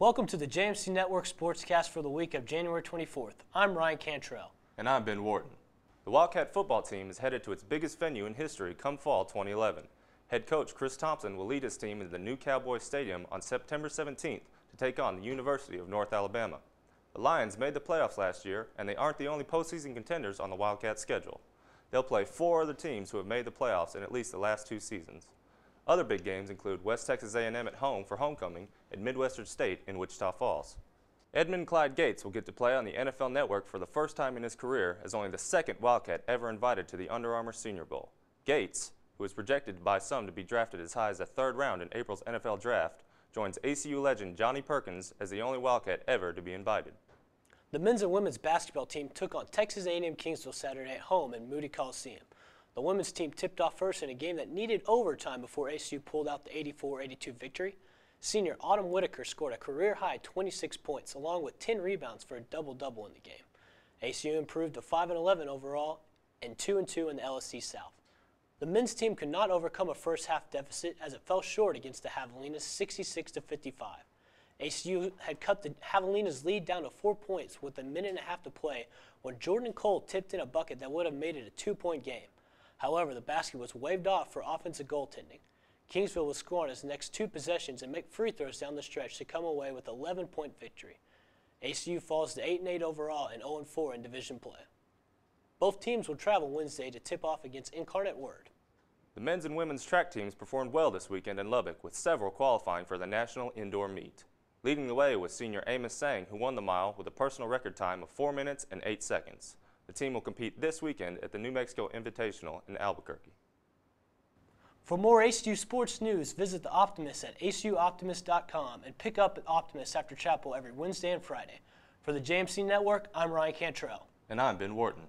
Welcome to the JMC Network Sportscast for the week of January 24th. I'm Ryan Cantrell. And I'm Ben Wharton. The Wildcat football team is headed to its biggest venue in history come fall 2011. Head coach Chris Thompson will lead his team into the new Cowboy Stadium on September 17th to take on the University of North Alabama. The Lions made the playoffs last year, and they aren't the only postseason contenders on the Wildcat schedule. They'll play 4 other teams who have made the playoffs in at least the last 2 seasons. Other big games include West Texas A&M at home for homecoming and Midwestern State in Wichita Falls. Edmund Clyde Gates will get to play on the NFL Network for the first time in his career as only the second Wildcat ever invited to the Under Armour Senior Bowl. Gates, who is projected by some to be drafted as high as the 3rd round in April's NFL Draft, joins ACU legend Johnny Perkins as the only Wildcat ever to be invited. The men's and women's basketball team took on Texas A&M Kingsville Saturday at home in Moody Coliseum. The women's team tipped off first in a game that needed overtime before ACU pulled out the 84-82 victory. Senior Autumn Whitaker scored a career-high 26 points along with 10 rebounds for a double-double in the game. ACU improved to 5-11 overall and 2-2 in the LSC South. The men's team could not overcome a first-half deficit as it fell short against the Javelinas 66-55. ACU had cut the Javelinas' lead down to 4 points with a minute and a half to play when Jordan Cole tipped in a bucket that would have made it a 2-point game. However, the basket was waved off for offensive goaltending. Kingsville would score on its next 2 possessions and make free throws down the stretch to come away with an 11-point victory. ACU falls to 8-8 overall and 0-4 in division play. Both teams will travel Wednesday to tip off against Incarnate Word. The men's and women's track teams performed well this weekend in Lubbock, with several qualifying for the national indoor meet. Leading the way was senior Amos Sang, who won the mile with a personal record time of 4 minutes and 8 seconds. The team will compete this weekend at the New Mexico Invitational in Albuquerque. For more ACU sports news, visit the Optimist at acuoptimist.com and pick up at Optimist after chapel every Wednesday and Friday. For the JMC Network, I'm Ryan Cantrell. And I'm Ben Wharton.